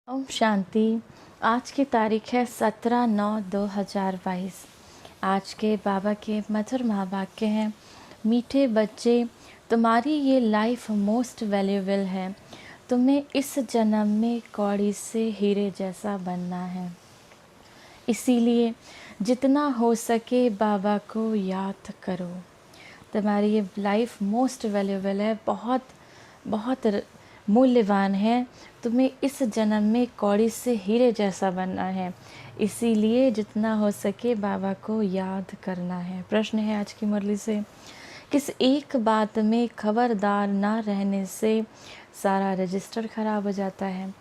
ओम शांति। आज की तारीख है 17/9/2022। आज के बाबा के मधुर महावाक्य हैं, मीठे बच्चे, तुम्हारी ये लाइफ मोस्ट वैल्यूएबल है। तुम्हें इस जन्म में कौड़ी से हीरे जैसा बनना है। इसीलिए जितना हो सके बाबा को याद करो। तुम्हारी ये लाइफ मोस्ट वैल्यूएबल है, बहुत बहुत मूल्यवान है। तुम्हें इस जन्म में कौड़ी से हीरे जैसा बनना है, इसीलिए जितना हो सके बाबा को याद करना है। प्रश्न है आज की मुरली से, किस एक बात में खबरदार ना रहने से सारा रजिस्टर खराब हो जाता है?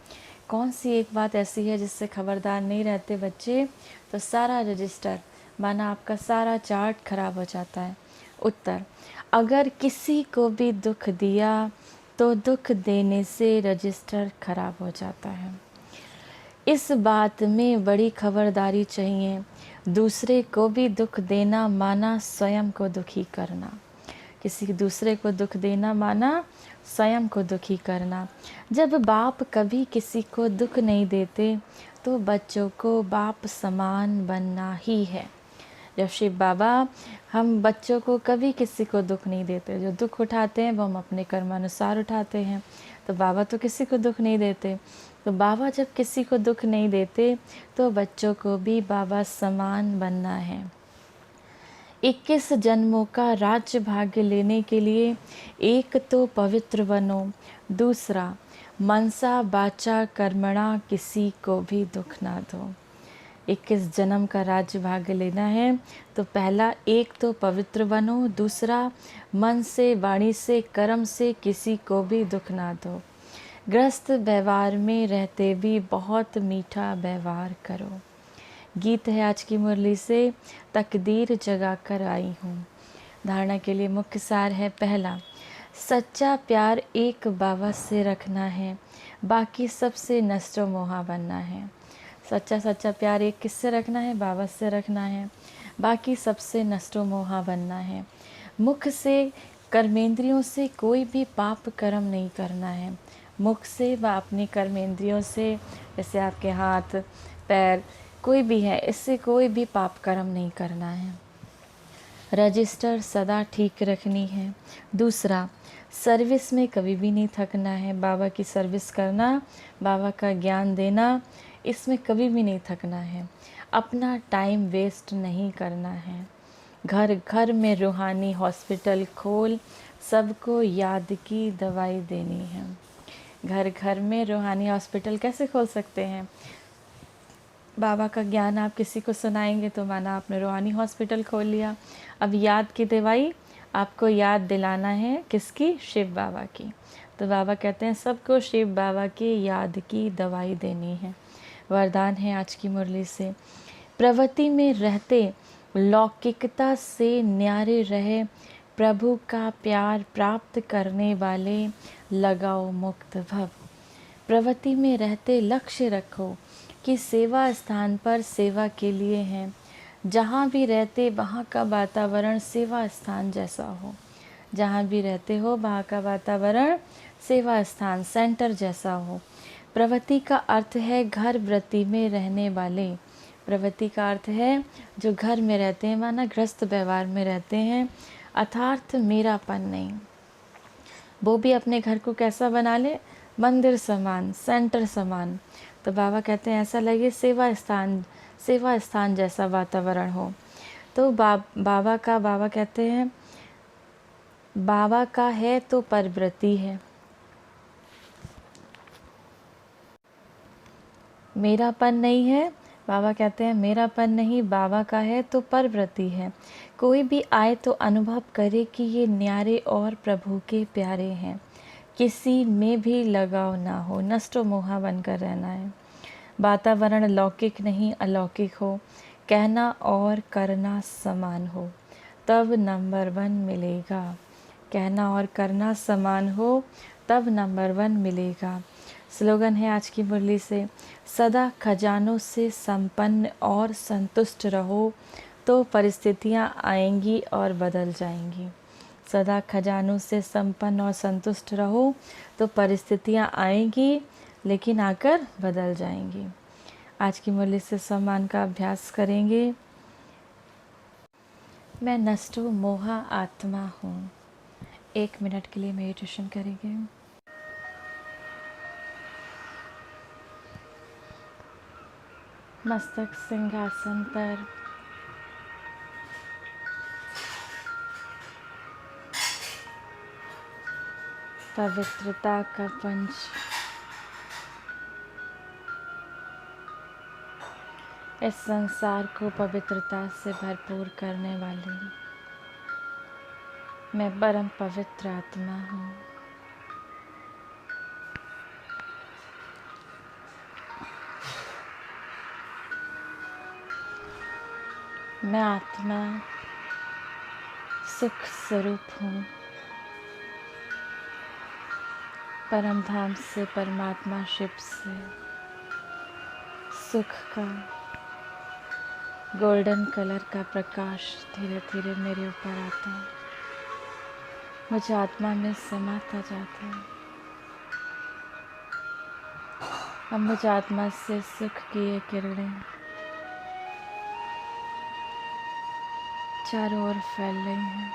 कौन सी एक बात ऐसी है जिससे खबरदार नहीं रहते बच्चे तो सारा रजिस्टर माना आपका सारा चार्ट खराब हो जाता है? उत्तर, अगर किसी को भी दुख दिया तो दुख देने से रजिस्टर खराब हो जाता है। इस बात में बड़ी खबरदारी चाहिए। दूसरे को भी दुख देना माना स्वयं को दुखी करना। किसी दूसरे को दुख देना माना स्वयं को दुखी करना। जब बाप कभी किसी को दुख नहीं देते तो बच्चों को बाप समान बनना ही है। जब शिव बाबा हम बच्चों को कभी किसी को दुख नहीं देते, जो दुख उठाते हैं वो हम अपने कर्मानुसार उठाते हैं, तो बाबा तो किसी को दुख नहीं देते। तो बाबा जब किसी को दुख नहीं देते तो बच्चों को भी बाबा समान बनना है। 21 जन्मों का राज्य भाग्य लेने के लिए एक तो पवित्र बनो, दूसरा मनसा बाचा कर्मणा किसी को भी दुख ना दो। 21 जन्म का राज्य भाग्य लेना है तो पहला एक तो पवित्र बनो, दूसरा मन से वाणी से कर्म से किसी को भी दुख ना दो। ग्रस्त व्यवहार में रहते भी बहुत मीठा व्यवहार करो। गीत है आज की मुरली से, तकदीर जगा कर आई हूँ। धारणा के लिए मुख्य सार है, पहला, सच्चा प्यार एक बाबा से रखना है, बाकी सबसे नष्टो मोहा बनना है। सच्चा प्यार एक किससे रखना है? बाबा से रखना है, बाकी सबसे नष्टो मोहा बनना है। मुख से कर्मेंद्रियों से कोई भी पाप कर्म नहीं करना है। मुख से व अपनी कर्मेंद्रियों से, जैसे आपके हाथ पैर कोई भी है, इससे कोई भी पाप कर्म नहीं करना है। रजिस्टर सदा ठीक रखनी है। दूसरा, सर्विस में कभी भी नहीं थकना है। बाबा की सर्विस करना, बाबा का ज्ञान देना, इसमें कभी भी नहीं थकना है। अपना टाइम वेस्ट नहीं करना है। घर घर में रूहानी हॉस्पिटल खोल, सबको याद की दवाई देनी है। घर घर में रूहानी हॉस्पिटल कैसे खोल सकते हैं? बाबा का ज्ञान आप किसी को सुनाएंगे तो माना आपने रूहानी हॉस्पिटल खोल लिया। अब याद की दवाई आपको याद दिलाना है, किसकी? शिव बाबा की। तो बाबा कहते हैं सबको शिव बाबा की याद की दवाई देनी है। वरदान है आज की मुरली से, प्रवृत्ति में रहते लौकिकता से न्यारे रहे, प्रभु का प्यार प्राप्त करने वाले लगाओ मुक्त भव। प्रवृत्ति में रहते लक्ष्य रखो कि सेवा स्थान पर सेवा के लिए है। जहाँ भी रहते वहाँ का वातावरण सेवा स्थान जैसा हो। जहाँ भी रहते हो वहाँ का वातावरण सेवा स्थान सेंटर जैसा हो। प्रवृत्ति का अर्थ है घर वृत्ति में रहने वाले। प्रवृत्ति का अर्थ है जो घर में रहते हैं, माना ग्रस्त व्यवहार में रहते हैं, अर्थात मेरापन नहीं। वो भी अपने घर को कैसा बना ले? मंदिर समान, सेंटर समान। तो बाबा कहते हैं ऐसा लगे सेवा स्थान जैसा वातावरण हो। तो बाबा कहते हैं बाबा का है तो परवृत्ति है, मेरापन नहीं है। बाबा कहते हैं मेरापन नहीं, बाबा का है तो परवृत्ति है। कोई भी आए तो अनुभव करे कि ये न्यारे और प्रभु के प्यारे हैं। किसी में भी लगाव ना हो, नष्टो मोहा बनकर रहना है। वातावरण लौकिक नहीं अलौकिक हो, कहना और करना समान हो, तब नंबर 1 मिलेगा। कहना और करना समान हो तब नंबर 1 मिलेगा। स्लोगन है आज की मुरली से, सदा खजानों से संपन्न और संतुष्ट रहो तो परिस्थितियाँ आएंगी और बदल जाएंगी। सदा खजानों से संपन्न और संतुष्ट रहो तो परिस्थितियाँ आएंगी लेकिन आकर बदल जाएंगी। आज की मुरली से सम्मान का अभ्यास करेंगे। मैं नष्टो मोहा आत्मा हूँ। 1 मिनट के लिए मेडिटेशन करेंगे। मस्तक सिंहासन पर, पवित्रता का पंच इस संसार को पवित्रता से भरपूर करने वाली मैं परम पवित्र आत्मा हूँ। मैं आत्मा सुख स्वरूप हूँ। परम धाम से, परमात्मा शिव से सुख का गोल्डन कलर का प्रकाश धीरे धीरे मेरे ऊपर आता है, मुझे आत्मा में समाता जाता है। अब मुझे आत्मा से सुख की ये किरणें चारों ओर फैल रही हैं।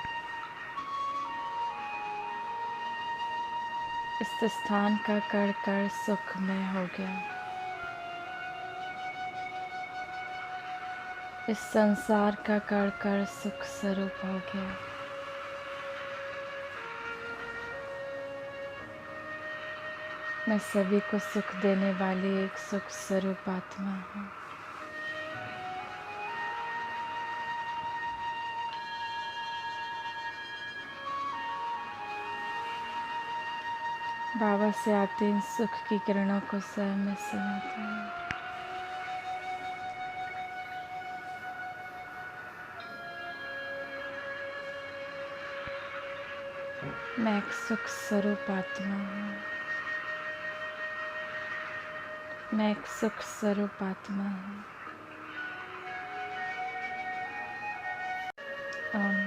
इस स्थान का कण कण सुखमय हो गया। इस संसार का कण कण सुख स्वरूप हो गया। मैं सभी को सुख देने वाली एक सुख स्वरूप आत्मा हूँ। बाबा से आते इन सुख की किरणों को स्वयं में समाता हूँ। मैं एक सुख स्वरूप आत्मा हूँ। मैं एक सुख स्वरूप आत्मा हूँ। ओम